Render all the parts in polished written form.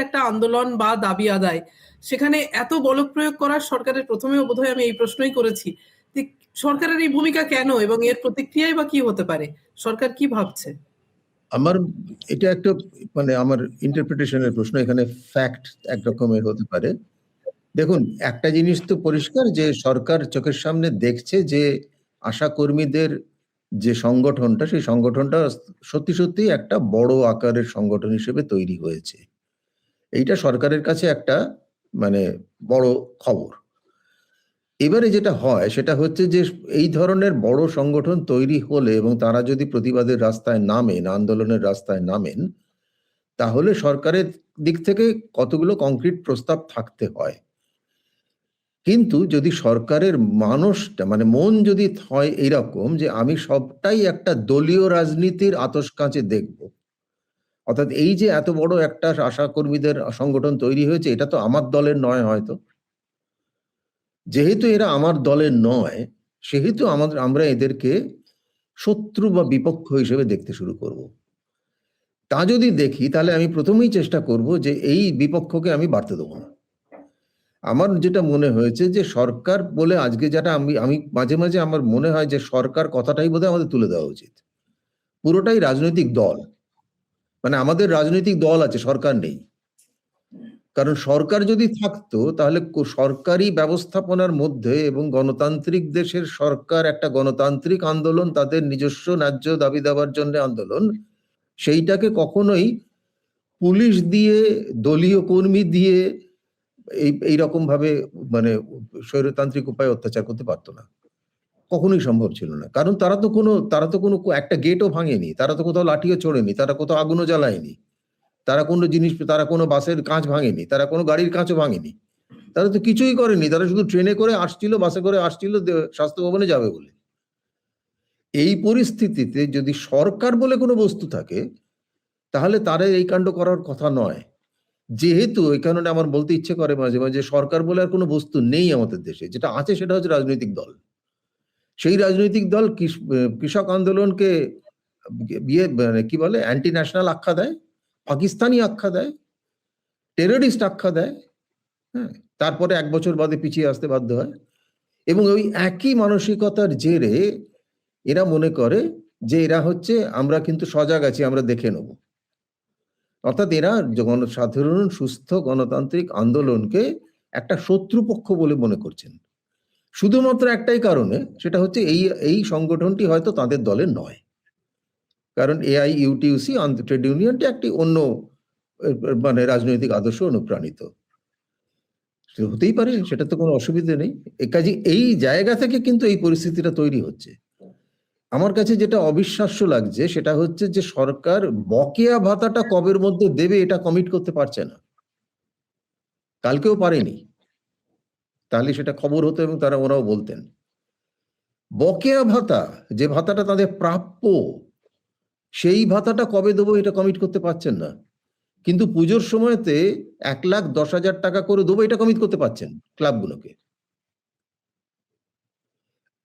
একটা আন্দোলন বা দাবি আদায়, সেখানে এত বল প্রয়োগ করার সরকারের প্রথমেও বোধহয় আমি এই প্রশ্নই করেছি যে সরকারের এই ভূমিকা কেন এবং এর প্রতিক্রিয়াই বা কি হতে পারে, সরকার কি ভাবছে? আমার এটা একটা মানে আমার ইন্টারপ্রিটেশনের প্রশ্ন। এখানে ফ্যাক্ট একরকমের হতে পারে। দেখুন, একটা জিনিস তো পরিষ্কার যে সরকার চোখের সামনে দেখছে যে আশা কর্মীদের যে সংগঠনটা, সেই সংগঠনটা সত্যি সত্যি একটা বড় আকারের সংগঠন হিসেবে তৈরি হয়েছে। এইটা সরকারের কাছে একটা মানে বড় খবর। এবারে যেটা হয় সেটা হচ্ছে যে এই ধরনের বড় সংগঠন তৈরি হলে এবং তারা যদি প্রতিবাদের রাস্তায় নামেন, আন্দোলনের রাস্তায় নামেন, তাহলে সরকারের দিক থেকে কতগুলো কংক্রিট প্রস্তাব থাকতে হয়। কিন্তু যদি সরকারের মানুষটা মানে মন যদি হয় এইরকম যে আমি সবটাই একটা দলীয় রাজনীতির আতশকাঁচে দেখব, অর্থাৎ এই যে এত বড় একটা আশা কর্মীদের সংগঠন তৈরি হয়েছে, এটা তো আমার দলের নয়, হয়তো যেহেতু এরা আমার দলের নয় সেহেতু আমরা এদেরকে শত্রু বা বিপক্ষ হিসেবে দেখতে শুরু করব। তা যদি দেখি তাহলে আমি প্রথমেই চেষ্টা করব যে এই বিপক্ষকে আমি বাড়তে দেবো না। আমার যেটা মনে হয়েছে যে সরকার বলে আজকে যেটা আমি মাঝে মাঝে আমার মনে হয় যে সরকার কথাটাই বোধহয় আমাদের তুলে দেওয়া উচিত। পুরোটাই রাজনৈতিক দল, মানে আমাদের রাজনৈতিক দল আছে, সরকার নেই। কারণ সরকার যদি থাকতো তাহলে সরকারি ব্যবস্থাপনার মধ্যে এবং গণতান্ত্রিক দেশের সরকার একটা গণতান্ত্রিক আন্দোলন, তাদের নিজস্ব ন্যায্য দাবি দেওয়ার জন্য আন্দোলন, সেইটাকে কখনোই পুলিশ দিয়ে, দলীয় কর্মী দিয়ে এইরকম ভাবে মানে স্বৈরতান্ত্রিক উপায়ে অত্যাচার করতে পারতো না, কখনোই সম্ভব ছিল না। কারণ তারা তো কোনো একটা গেটও ভাঙেনি, তারা তো কোথাও লাঠিও ছোড়েনি, তারা কোথাও আগুনও জ্বালায়নি, তারা কোনো বাসের কাঁচ ভাঙেনি, তারা কোনো গাড়ির কাঁচও ভাঙেনি, তারা তো কিছুই করেনি। তারা শুধু ট্রেনে করে আসছিল, বাসে করে আসছিল স্বাস্থ্য ভবনে যাবে বলে। এই পরিস্থিতিতে যদি সরকার বলে কোনো বস্তু থাকে তাহলে তারা এই কাণ্ড করার কথা নয়। যেহেতু এই কারণে আমার বলতে ইচ্ছে করে মাঝে মাঝে সরকার বলে আর কোনো বস্তু নেই আমাদের দেশে, যেটা আছে সেটা হচ্ছে রাজনৈতিক দল। সেই রাজনৈতিক দল কৃষক আন্দোলনকে মানে কি বলে, অ্যান্টি ন্যাশনাল আখ্যা দেয়, পাকিস্তানি আখ্যা দেয়, টেররিস্ট আখ্যা দেয়। হ্যাঁ, তারপরে 1 বছর বাদে পিছিয়ে আসতে বাধ্য হয়। এবং ওই একই মানসিকতার জেরে এরা মনে করে যে এরা হচ্ছে আমরা কিন্তু সজাগ আছি, আমরা দেখে নেব। অর্থাৎ এরা সাধারণ সুস্থ গণতান্ত্রিক আন্দোলনকে একটা শত্রুপক্ষ বলে মনে করছেন, শুধুমাত্র একটাই কারণে, সেটা হচ্ছে এই সংগঠনটি হয়তো তাদের দলের নয়। কারণ AIUTUC ট্রেড ইউনিয়নটি একটি অন্য মানে রাজনৈতিক আদর্শ অনুপ্রাণিত হতেই পারে, সেটা তো কোনো অসুবিধা নেই। কাজে এই জায়গা থেকে কিন্তু এই পরিস্থিতিটা তৈরি হচ্ছে। আমার কাছে যেটা অবিশ্বাস্য লাগছে সেটা হচ্ছে যে সরকার বকেয়া ভাতাটা কবের মধ্যে দেবে এটা কমিট করতে পারছে না, কালকেও পারেনি। তাহলে সেটা খবর হতো এবং ওরাও বলতেন। বকেয়া ভাতা, যে ভাতাটা তাদের প্রাপ্য, সেই ভাতাটা কবে দেবো এটা কমিট করতে পারছেন না। কিন্তু পুজোর সময়তে 1,10,000 টাকা করে দেবো এটা কমিট করতে পারছেন ক্লাবগুলোকে।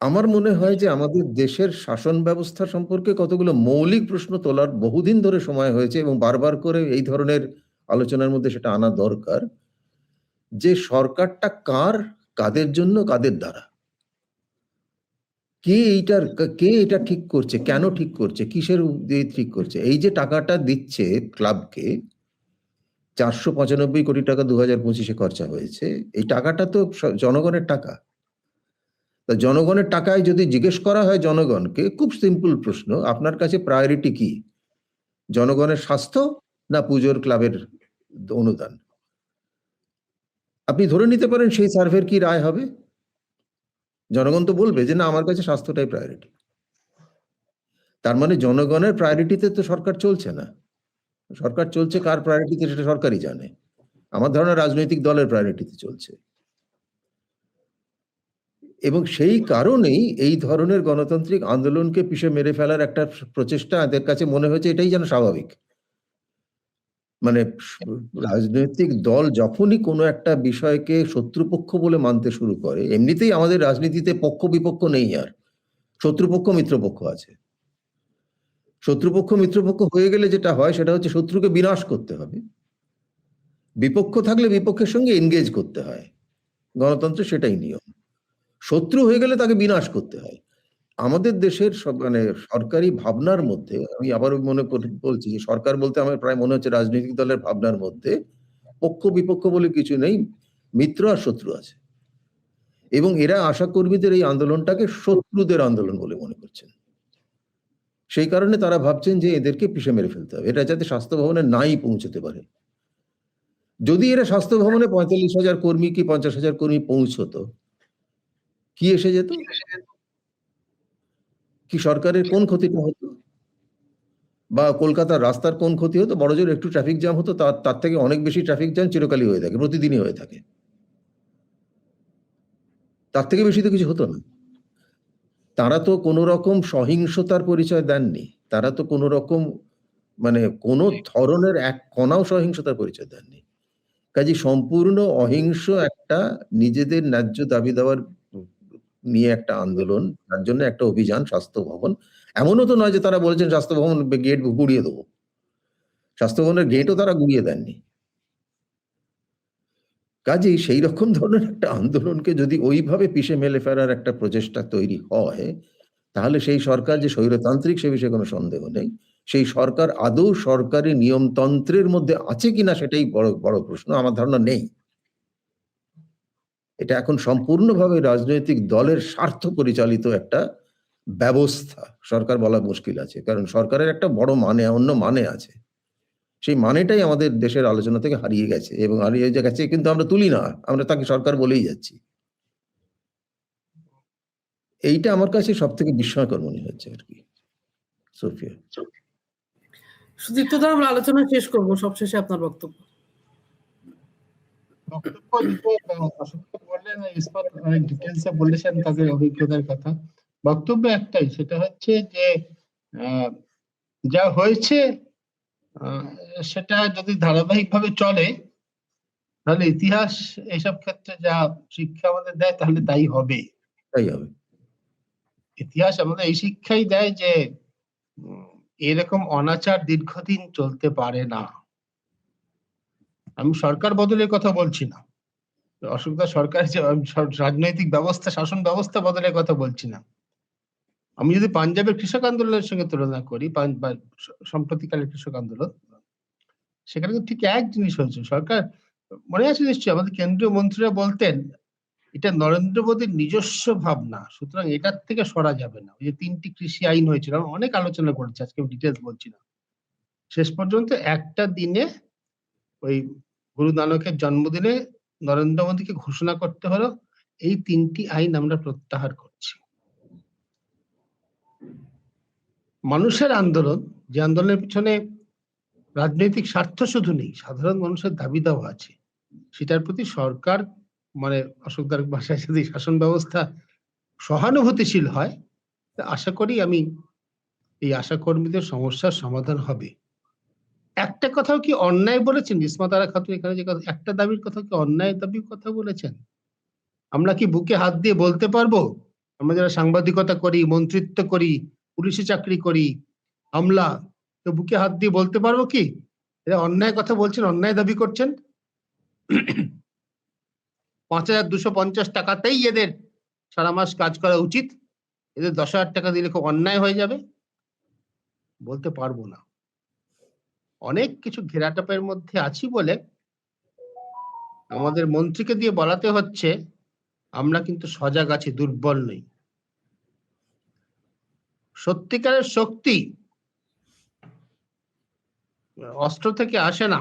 আমার মনে হয় যে আমাদের দেশের শাসন ব্যবস্থা সম্পর্কে কতগুলো মৌলিক প্রশ্ন তোলার বহুদিন ধরে সময় হয়েছে এবং বারবার করে এই ধরনের আলোচনার মধ্যে সেটা আনা দরকার, যে সরকারটা কার, কাদের জন্য, কাদের দ্বারা, কে এটা ঠিক করছে, কেন ঠিক করছে, কিসের ঠিক করছে। এই যে টাকাটা দিচ্ছে ক্লাবকে, 495 কোটি টাকা 2025-এ খরচা হয়েছে, এই টাকাটা তো জনগণের টাকা। জনগণের টাকায় যদি জিজ্ঞেস করা হয় জনগণকে, খুব সিম্পল প্রশ্ন, আপনার কাছে প্রায়োরিটি কি, জনগণের স্বাস্থ্য না পুজোর ক্লাবের অনুদান? আপনি ধরে নিতে পারেন সেই সার্ভের কি রায় হবে। জনগণ তো বলবে যে না, আমার কাছে স্বাস্থ্যটাই প্রায়োরিটি। তার মানে জনগণের প্রায়োরিটিতে তো সরকার চলছে না। সরকার চলছে কার প্রায়োরিটিতে সেটা সরকারই জানে। আমার ধারণা রাজনৈতিক দলের প্রায়োরিটিতে চলছে। এবং সেই কারণেই এই ধরনের গণতান্ত্রিক আন্দোলনকে পিষে মেরে ফেলার একটা প্রচেষ্টা এদের কাছে মনে হয়েছে এটাই যেন স্বাভাবিক। মানে রাজনৈতিক দল যখনই কোনো একটা বিষয়কে শত্রুপক্ষ বলে মানতে শুরু করে, এমনিতেই আমাদের রাজনীতিতে পক্ষ বিপক্ষ নেই, আর শত্রুপক্ষ মিত্রপক্ষ আছে। শত্রুপক্ষ মিত্রপক্ষ হয়ে গেলে যেটা হয় সেটা হচ্ছে শত্রুকে বিনাশ করতে হবে। বিপক্ষ থাকলে বিপক্ষের সঙ্গে এনগেজ করতে হয়, গণতন্ত্রে সেটাই নিয়ম। শত্রু হয়ে গেলে তাকে বিনাশ করতে হয়। আমাদের দেশের মানে সরকারি ভাবনার মধ্যে, আমি আবারও বলছি যে সরকার বলতে আমার প্রায় মনে হচ্ছে রাজনৈতিক দলের ভাবনার মধ্যে পক্ষ বিপক্ষ বলে কিছু নেই, মিত্র আর শত্রু আছে। এবং এরা আশা কর্মীদের এই আন্দোলনটাকে শত্রুদের আন্দোলন বলে মনে করছেন। সেই কারণে তারা ভাবছেন যে এদেরকে পিষে মেরে ফেলতে হবে, এটা যাতে স্বাস্থ্য ভবনে নাই পৌঁছতে পারে। যদি এরা স্বাস্থ্য ভবনে ৪৫,০০০ কর্মী কি ৫০,০০০ কর্মী পৌঁছতো, কি এসে যেত? কি সরকারের কোন ক্ষতিটা হতো? বা কলকাতার রাস্তার কোন ক্ষতি হতো? বড়জোর একটু ট্রাফিক জ্যাম হতো, তার থেকে অনেক বেশি ট্রাফিক জ্যাম চিরকালই হয়ে থাকে, প্রতিদিনই হয়ে থাকে। তার থেকে বেশি তো কিছু হতো না। তারা তো কোনো রকম সহিংসতার পরিচয় দেননি, তারা তো কোনো রকম মানে কোনো ধরনের এক কণাও সহিংসতার পরিচয় দেননি। কাজেই সম্পূর্ণ অহিংস একটা নিজেদের ন্যায্য দাবি দেওয়ার নিয়ে একটা আন্দোলন, তার জন্য একটা অভিযান স্বাস্থ্য ভবন। এমনও তো নয় যে তারা বলেছেন স্বাস্থ্য ভবন গেট গুড়িয়ে দেবো, স্বাস্থ্য ভবনের গেটও তারা গুড়িয়ে দেননি। কাজেই সেই রকম ধরনের একটা আন্দোলনকে যদি ওইভাবে পিষে মেলে ফেলার একটা প্রচেষ্টা তৈরি হয়, তাহলে সেই সরকার যে স্বৈরতান্ত্রিক সে বিষয়ে কোনো সন্দেহ নেই। সেই সরকার আদৌ সরকারি নিয়মতন্ত্রের মধ্যে আছে কিনা সেটাই বড় প্রশ্ন। আমার ধারণা নেই। এটা এখন সম্পূর্ণভাবে রাজনৈতিক দলের স্বার্থ পরিচালিত একটা ব্যবস্থা। সরকার বলা মুশকিল আছে, কারণ সরকারের একটা বড় মানে, অন্য মানে আছে। সেই মানেটাই আমাদের দেশের আলোচনা থেকে হারিয়ে গেছে, এবং হারিয়ে গেছে কিন্তু আমরা তুলি না, আমরা তাকে সরকার বলেই যাচ্ছি। এইটা আমার কাছে সব থেকে বিস্ময়কর মনে হচ্ছে আর কি। সোফিয়া, সুদীপ্ত দা, আমরা আলোচনা শেষ করবো, সবশেষে আপনার বক্তব্য। বক্তব্য দিতে বললেন, ইসমাত অনেক ডিটেলসে বলেছেন তাদের অভিজ্ঞতার কথা। বক্তব্য একটাই, সেটা হচ্ছে যে যা হয়েছে সেটা যদি ধারাবাহিকভাবে চলে তাহলে ইতিহাস এইসব ক্ষেত্রে যা শিক্ষা আমাদের দেয় তাহলে তাই হবে। তাই হবে। ইতিহাস আমাদের এই শিক্ষাই দেয় যে এরকম অনাচার দীর্ঘদিন চলতে পারে না। আমি সরকার বদলের কথা বলছি না, অসুবিধা সরকার যে রাজনৈতিক ব্যবস্থা, শাসন ব্যবস্থা বদলের কথা বলছি না। আমি যদি পাঞ্জাবের কৃষক আন্দোলনের সঙ্গে তুলনা করি, সম্প্রতিকালের কৃষক আন্দোলন, সেখানে কিন্তু ঠিক এক জিনিস হয়েছে। সরকার, মনে আছে নিশ্চয়ই, আমাদের কেন্দ্রীয় মন্ত্রীরা বলতেন এটা নরেন্দ্র মোদীর নিজস্ব ভাবনা, সুতরাং এটার থেকে সরা যাবে না। ওই যে 3টি কৃষি আইন হয়েছিল, অনেক আলোচনা করেছে, আজকে ডিটেলস বলছি না। শেষ পর্যন্ত একটা দিনে ওই গুরু নানকের জন্মদিনে নরেন্দ্র মোদীকে ঘোষণা করতে হলো এই 3টি আইন আমরা প্রত্যাহার করছি। মানুষের আন্দোলন, যে আন্দোলনের পিছনে রাজনৈতিক স্বার্থ শুধু নেই, সাধারণ মানুষের দাবি দেওয়া আছে, সেটার প্রতি সরকার, মানে অশোকদার ভাষায় যদি শাসন ব্যবস্থা সহানুভূতিশীল হয়, আশা করি আমি এই আশা কর্মীদের সমস্যার সমাধান হবে। একটা কথাও কি অন্যায় বলেছেন ইসমাত আরা খাতুন? এখানে যে কথা, একটা দাবির কথা কি অন্যায় দাবির কথা বলেছেন? আমরা কি বুকে হাত দিয়ে বলতে পারবো, আমরা যারা সাংবাদিকতা করি, মন্ত্রিত্ব করি, পুলিশে চাকরি করি, আমলা, তো বুকে হাত দিয়ে বলতে পারবো কি এরা অন্যায় কথা বলছেন, অন্যায় দাবি করছেন? ৫,২৫০ টাকাতেই এদের সারা মাস কাজ করা উচিত, এদের 10,০০০ টাকা দিলে খুব অন্যায় হয়ে যাবে? বলতে পারবো না। অনেক কিছু ঘেরাটাপের মধ্যে আছি বলে আমাদের মন্ত্রীকে দিয়ে বলাতে হচ্ছে আমরা কিন্তু সজাগ আছি, দুর্বল নই। সত্যিকারের শক্তি অস্ত্র থেকে আসে না,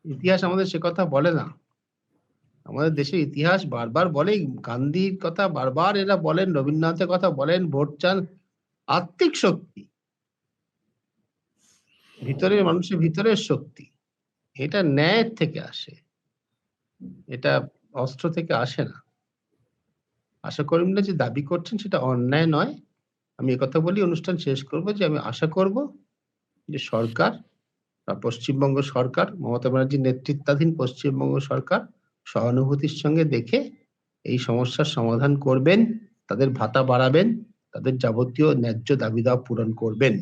ইতিহাস আমাদের সে কথা বলে না। আমাদের দেশের ইতিহাস বারবার বলে, গান্ধীর কথা বারবার এরা বলেন, রবীন্দ্রনাথের কথা বলেন, ভোট চান। আত্মিক শক্তি, ভিতরের মানুষের ভিতরের শক্তি, এটা ন্যায়ের থেকে আসে, এটা অস্ত্র থেকে আসে না। আশা কর্মীরা যে দাবি করছেন সেটা অন্যায় নয়। আমি একথা বলি অনুষ্ঠান শেষ করব যে আমি আশা করব যে সরকার, পশ্চিমবঙ্গ সরকার, মমতা ব্যানার্জির নেতৃত্বাধীন পশ্চিমবঙ্গ সরকার সহানুভূতির সঙ্গে দেখে এই সমস্যার সমাধান করবেন, তাদের ভাতা বাড়াবেন, তাদের যাবতীয় ন্যায্য দাবি দাওয়া পূরণ করবেন।